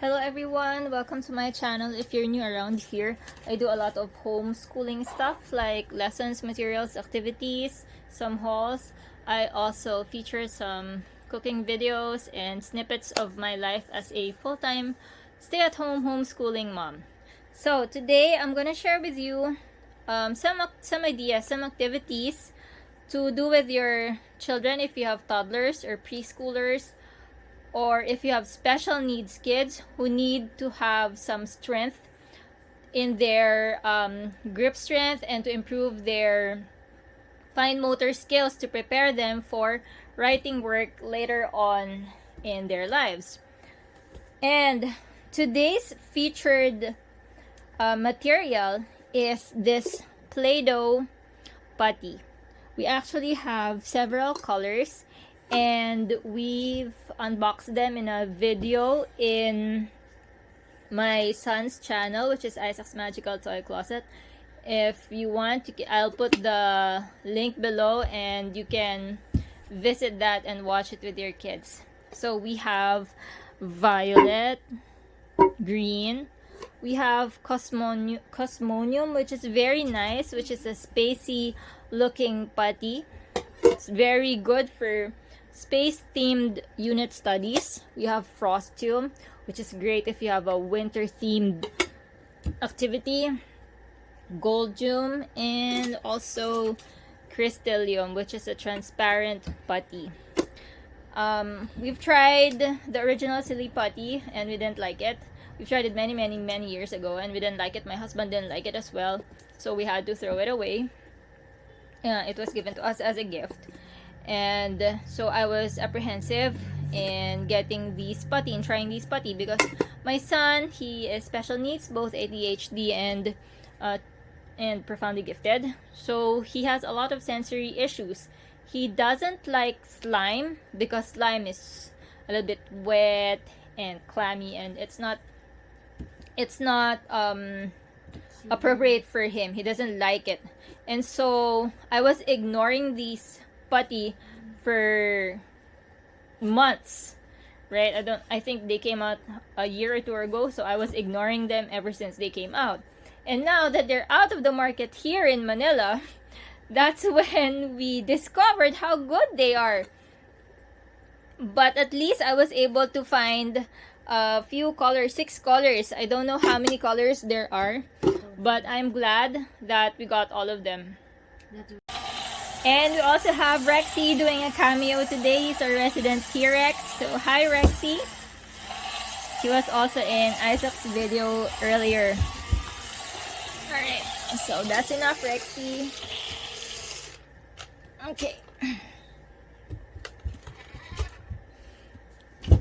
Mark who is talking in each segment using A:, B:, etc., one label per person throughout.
A: Hello everyone, welcome to my channel. If you're new around here, I do a lot of homeschooling stuff like lessons, materials, activities, some hauls. I also feature some cooking videos and snippets of my life as a full-time stay-at-home homeschooling mom. So today I'm gonna share with you some ideas, some activities to do with your children if you have toddlers or preschoolers, or if you have special needs kids who need to have some strength in their grip strength and to improve their fine motor skills to prepare them for writing work later on in their lives. And today's featured material is this Play-Doh putty. We actually have several colors and we've unboxed them in a video in my son's channel, which is Isaac's Magical Toy Closet. If you want, I'll put the link below and you can visit that and watch it with your kids. So we have violet, green, we have cosmonium, which is very nice, which is a spacey looking putty. It's very good for space themed unit studies. We have frostium, which is great if you have a winter themed activity, goldium, and also crystallium, which is a transparent putty. We've tried the original silly putty and we didn't like it. We've tried it many years ago and we didn't like it. My husband didn't like it as well, so we had to throw it away. It was given to us as a gift, and so I was apprehensive in getting these putty and trying these putty because my son, he is special needs, both ADHD and profoundly gifted, so he has a lot of sensory issues. He doesn't like slime because slime is a little bit wet and clammy and it's not appropriate for him. He doesn't like it. And so I was ignoring these putty for months, right? I think they came out a year or two ago, so I was ignoring them ever since they came out. And now that they're out of the market here in Manila, that's when we discovered how good they are. But at least I was able to find a few colors, 6 colors. I don't know how many colors there are, but I'm glad that we got all of them. And we also have Rexy doing a cameo today. He's a resident T-Rex. So hi Rexy. He was also in Isaac's video earlier. Alright, so that's enough Rexy. Okay.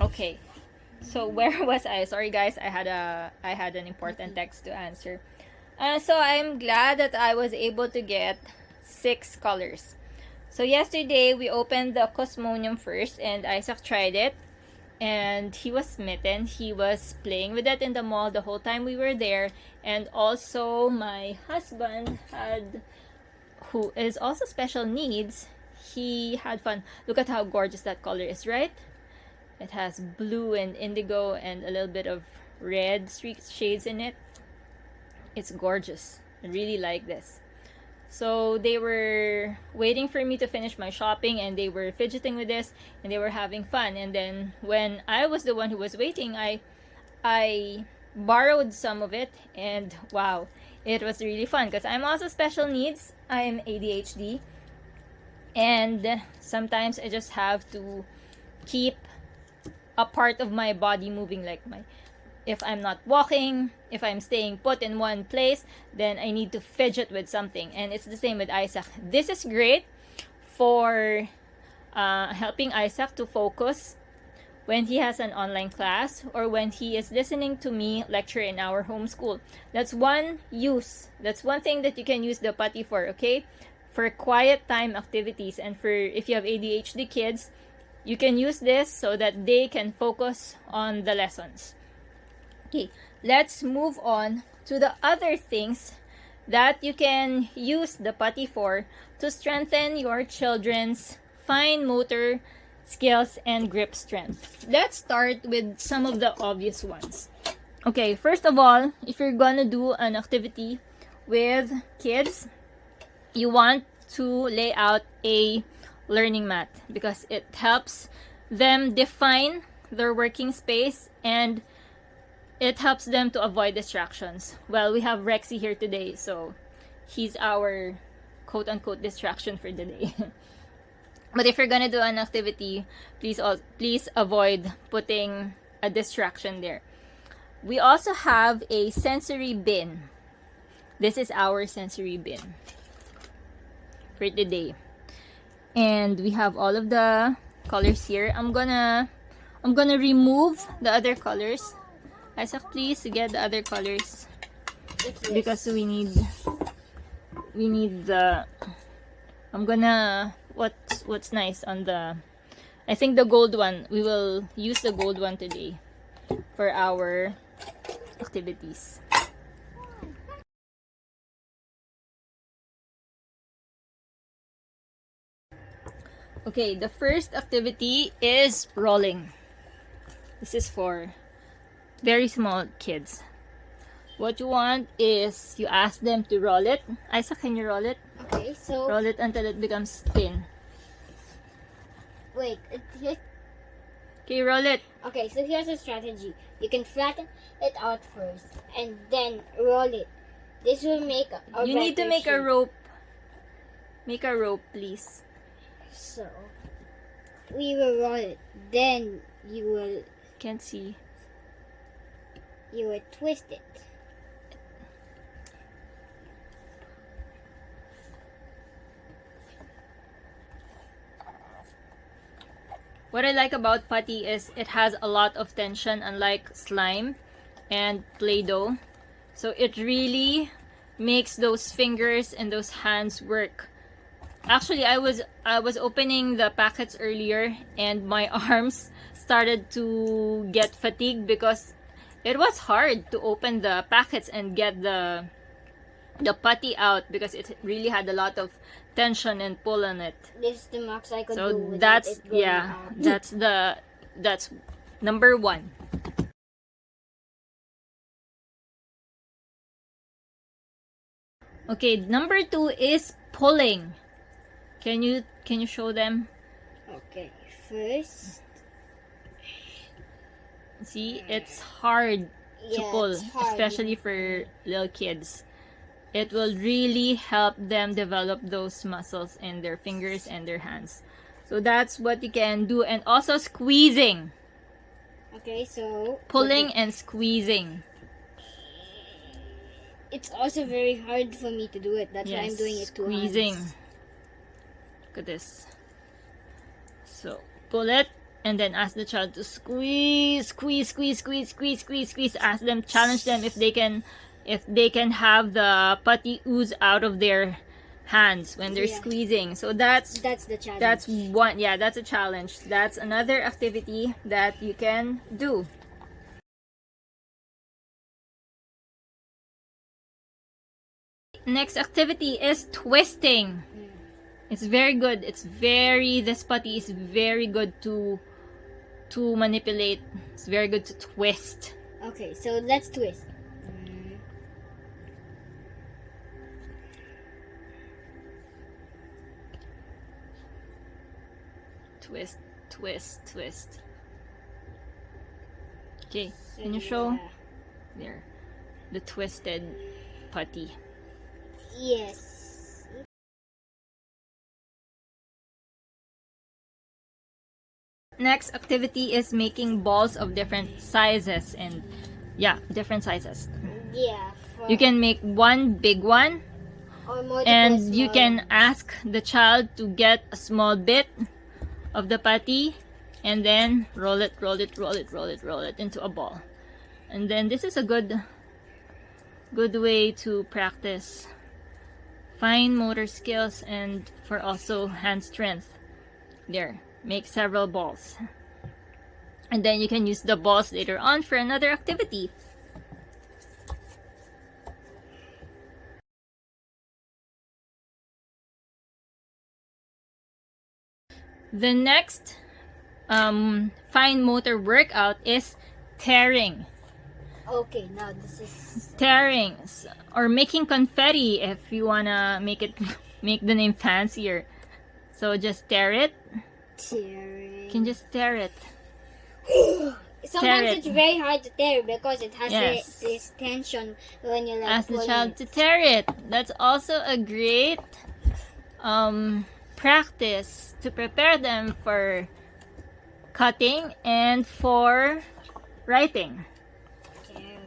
A: Okay. So where was I? Sorry guys, I had an important text to answer. So I'm glad that I was able to get 6 colors. So yesterday we opened the cosmonium first and Isaac tried it and he was smitten. He was playing with it in the mall the whole time we were there, and also my husband who is also special needs, he had fun. Look at how gorgeous that color is, right? It has blue and indigo and a little bit of red shades in it. It's gorgeous. I really like this. So they were waiting for me to finish my shopping and they were fidgeting with this and they were having fun. And then when I was the one who was waiting, I borrowed some of it and wow, it was really fun because I'm also special needs. I'm ADHD and sometimes I just have to keep a part of my body moving, like if I'm not walking, if I'm staying put in one place, then I need to fidget with something. And it's the same with Isaac. This is great for helping Isaac to focus when he has an online class or when he is listening to me lecture in our homeschool. That's one thing that you can use the putty for, okay? For quiet time activities, and for if you have ADHD kids, you can use this so that they can focus on the lessons. Okay, let's move on to the other things that you can use the putty for to strengthen your children's fine motor skills, and grip strength. Let's start with some of the obvious ones. Okay, first of all, if you're gonna do an activity with kids, you want to lay out a learning mat because it helps them define their working space and it helps them to avoid distractions. Well, we have Rexy here today, so he's our quote-unquote distraction for the day. But if you're gonna do an activity, please avoid putting a distraction there. We also have a sensory bin. This is our sensory bin for today. And we have all of the colors here. I'm gonna remove the other colors. Isaac, please get the other colors because we need the. I'm gonna what's nice on the. I think the gold one. We will use the gold one today for our activities. Okay, the first activity is rolling. This is for very small kids. What you want is you ask them to roll it. Isaac, can you roll it?
B: Okay, so
A: roll it until it becomes thin.
B: Wait,
A: Okay, roll it.
B: Okay, so here's a strategy. You can flatten it out first and then roll it. This will make a
A: You need to make a
B: shape.
A: rope. Make a rope, please.
B: So we will roll it. Then
A: Can't see.
B: you will twist it.
A: What I like about putty is it has a lot of tension, unlike slime and Play-Doh. So it really makes those fingers and those hands work. Actually, I was opening the packets earlier and my arms started to get fatigued because it was hard to open the packets and get the putty out because it really had a lot of tension and pull on it.
B: This is the max I could do
A: So
B: without
A: that's
B: it going
A: yeah,
B: out.
A: that's number 1. Okay, number 2 is pulling. Can you show them?
B: Okay, first.
A: See, it's hard to
B: Yeah,
A: pull,
B: it's hard.
A: especially for little kids. It will really help them develop those muscles in their fingers and their hands. So that's what you can do. And also squeezing.
B: Okay, so
A: Pulling and squeezing.
B: it's also very hard for me to do it. That's why I'm doing it two
A: squeezing.
B: hands.
A: Look at this. So pull it and then ask the child to squeeze. Ask them, challenge them if they can have the putty ooze out of their hands when they're squeezing. So that's
B: the challenge.
A: that's one. Yeah, that's a challenge. That's another activity that you can do. Next activity is twisting. It's very good. This putty is very good to manipulate. It's very good to twist.
B: Okay, so let's twist.
A: Twist. Okay, can you show? There. The twisted putty.
B: Yes.
A: Next activity is making balls of different sizes and different sizes.
B: Yeah.
A: You can make one big one
B: Or
A: and you can ask the child to get a small bit of the putty and then roll it into a ball. And then this is a good way to practice fine motor skills and for also hand strength. There, make several balls. And then you can use the balls later on for another activity. The next fine motor workout is tearing.
B: Okay, now this is
A: Tearing or making confetti if you wanna make the name fancier. So just tear it.
B: tearing.
A: You can just tear it.
B: Sometimes
A: it.
B: it's very hard to tear because it has
A: Yes.
B: this tension when you like
A: Ask the
B: pulling
A: child
B: it.
A: to tear it. That's also a great practice to prepare them for cutting and for writing.
B: Tear.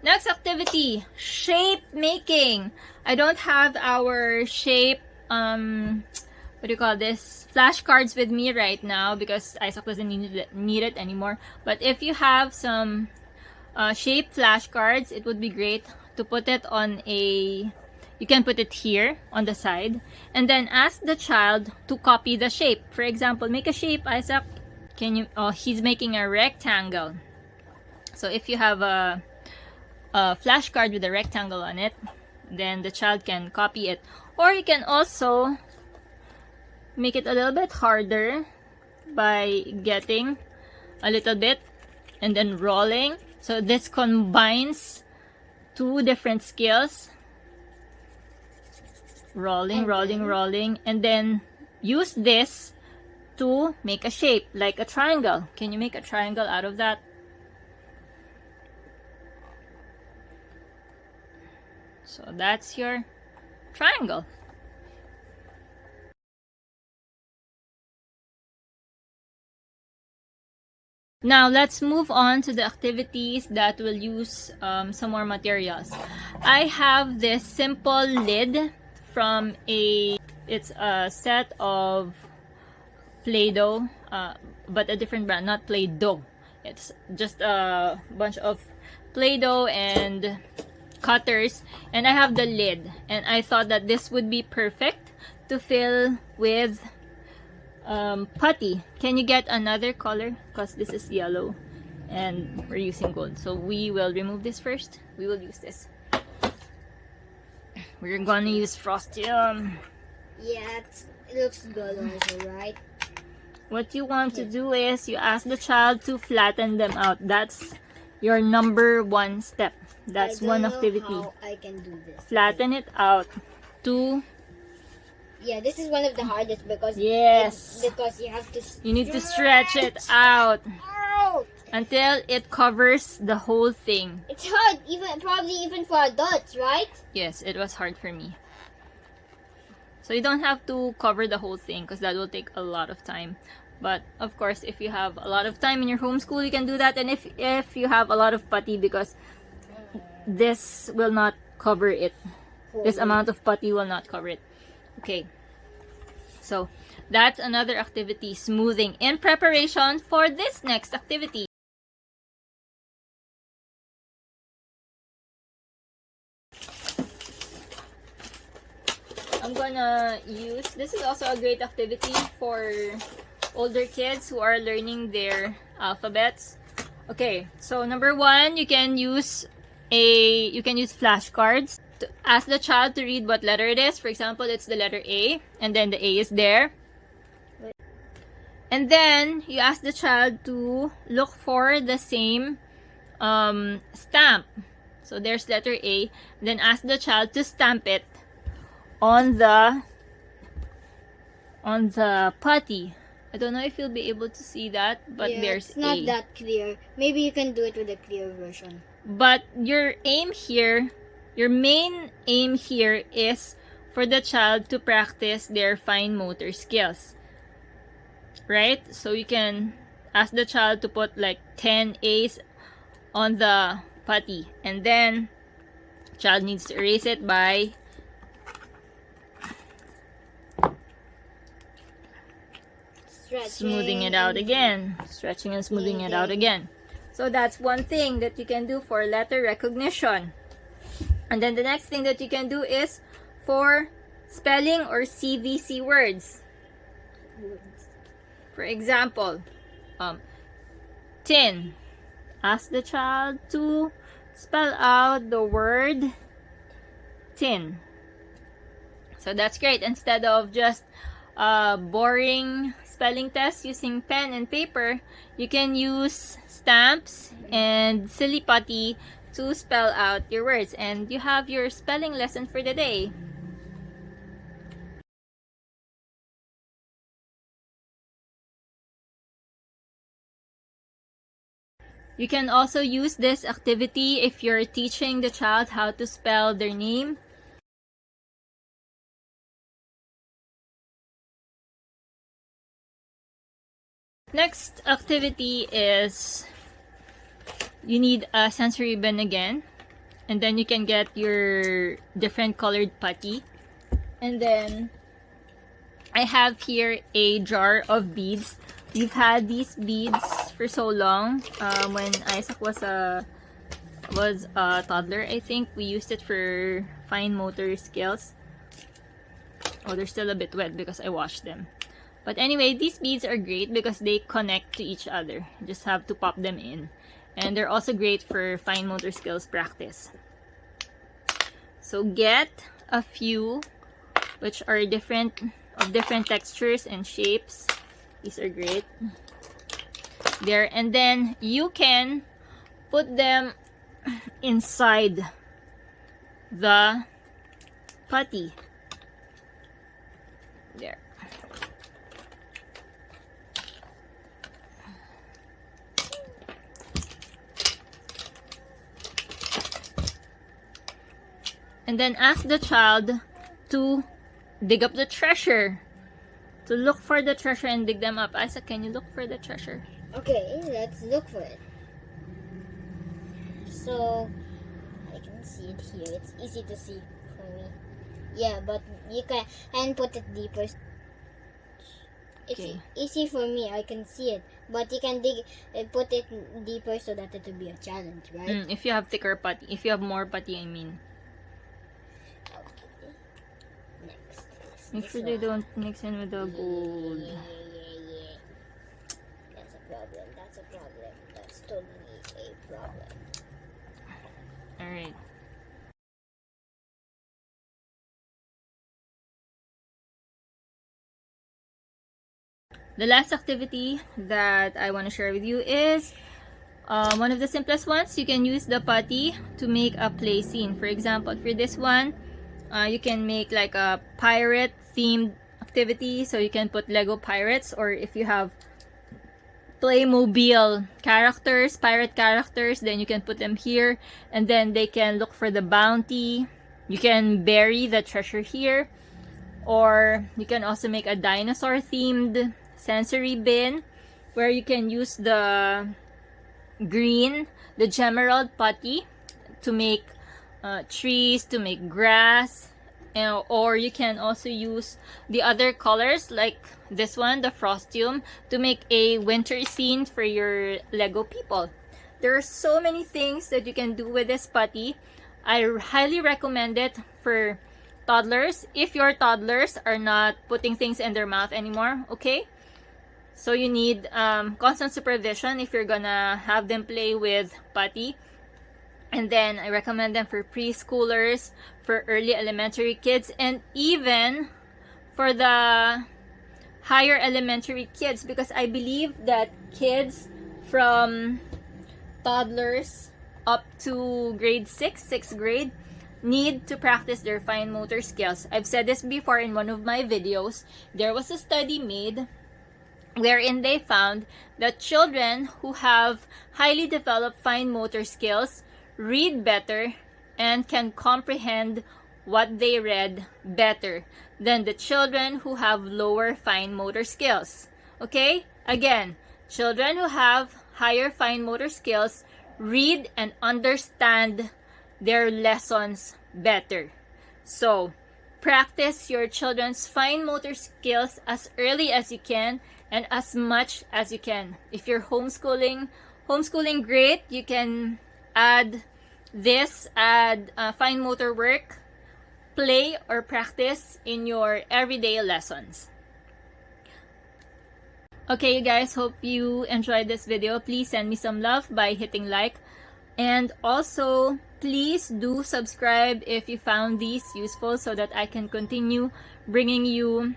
A: Next activity, shape making. I don't have our shape, what do you call this, flashcards with me right now because Isaac doesn't need it anymore. But if you have some shape flashcards, it would be great to put it on you can put it here on the side and then ask the child to copy the shape. For example, make a shape, Isaac. He's making a rectangle. So if you have a flashcard with a rectangle on it, then the child can copy it. Or you can also make it a little bit harder by getting a little bit and then rolling. So this combines two different skills. Rolling, and then use this to make a shape like a triangle. Can you make a triangle out of that? So that's your triangle. Now let's move on to the activities that will use some more materials. I have this simple lid from it's a set of Play-Doh, but a different brand, not Play-Doh. It's just a bunch of Play-Doh and cutters, and I have the lid, and I thought that this would be perfect to fill with putty. Can you get another color? Because this is yellow and we're using gold. So we will remove this first. We will use this. We're gonna use Frostium.
B: Yeah, it looks good also, right?
A: What you want to do is you ask the child to flatten them out. That's your number one step. That's one activity.
B: How I can do this.
A: Flatten it out to.
B: Yeah, this is one of the hardest because
A: Yes.
B: because you have to.
A: You need to stretch it out
B: Out.
A: until it covers the whole thing.
B: It's hard, probably even for adults, right?
A: Yes, it was hard for me. So you don't have to cover the whole thing because that will take a lot of time. But of course, if you have a lot of time in your homeschool, you can do that. And if you have a lot of putty, because this will not cover it. This amount of putty will not cover it. Okay. So that's another activity, smoothing, in preparation for this next activity. I'm gonna use, this is also a great activity for older kids who are learning their alphabets. Okay, so number one, you can use flashcards to ask the child to read what letter it is. For example, it's the letter A, and then the A is there. And then you ask the child to look for the same stamp. So there's letter A. Then ask the child to stamp it on the putty. I don't know if you'll be able to see that, but
B: yeah,
A: there's
B: it's not
A: A.
B: that clear. Maybe you can do it with a clear version.
A: But your main aim here is for the child to practice their fine motor skills. Right? So you can ask the child to put like 10 A's on the putty, and then child needs to erase it by smoothing it out again. Stretching and smoothing it out again. So that's one thing that you can do for letter recognition. And then the next thing that you can do is for spelling or CVC words. For example, tin. Ask the child to spell out the word tin. So that's great. Instead of just boring spelling tests using pen and paper, you can use stamps and silly putty to spell out your words, and you have your spelling lesson for the day. You can also use this activity if you're teaching the child how to spell their name. Next activity is you need a sensory bin again, and then you can get your different colored putty. And then I have here a jar of beads. We've had these beads for so long. When Isaac was a toddler, I think we used it for fine motor skills. Oh, they're still a bit wet because I washed them. But anyway, these beads are great because they connect to each other. You just have to pop them in. And they're also great for fine motor skills practice. So get a few which are different textures and shapes. These are great. There, and then you can put them inside the putty. There. And then ask the child to dig up the treasure. To look for the treasure and dig them up. Isaac, can you look for the treasure?
B: Okay, let's look for it. So, I can see it here. It's easy to see for me. Yeah, but you can put it deeper. It's easy for me. I can see it. But you can put it deeper so that it will be a challenge, right?
A: If you have thicker putty. If you have more putty, I mean.
B: Okay. Next.
A: Make sure they don't mix in with the gold.
B: Yeah. That's a problem. That's totally a problem.
A: Alright. The last activity that I want to share with you is one of the simplest ones. You can use the putty to make a play scene. For example, for this one, you can make like a pirate themed activity. So you can put Lego pirates, or if you have Playmobil characters, pirate characters, then you can put them here, and then they can look for the bounty. You can bury the treasure here, or you can also make a dinosaur themed sensory bin where you can use the gemerald putty to make trees, to make grass, or you can also use the other colors like this one, the Frostium, to make a winter scene for your Lego people. There are so many things that you can do with this putty. I highly recommend it for toddlers, if your toddlers are not putting things in their mouth anymore, okay? So you need constant supervision if you're gonna have them play with putty. And then I recommend them for preschoolers, for early elementary kids, and even for the higher elementary kids, because I believe that kids from toddlers up to grade 6th grade, need to practice their fine motor skills. I've said this before in one of my videos. There was a study made wherein they found that children who have highly developed fine motor skills read better and can comprehend what they read better than the children who have lower fine motor skills. Okay? Again, children who have higher fine motor skills read and understand their lessons better. So, practice your children's fine motor skills as early as you can and as much as you can. If you're homeschooling great, you can add fine motor work, play, or practice in your everyday lessons. Okay, you guys, hope you enjoyed this video. Please send me some love by hitting like, and also please do subscribe if you found these useful so that I can continue bringing you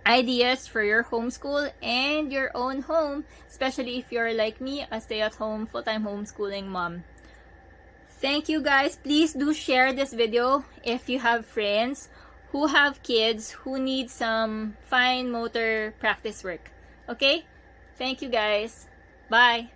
A: ideas for your homeschool and your own home, especially if you're like me, a stay-at-home, full-time homeschooling mom. Thank you guys. Please do share this video if you have friends who have kids who need some fine motor practice work. Okay? Thank you guys. Bye.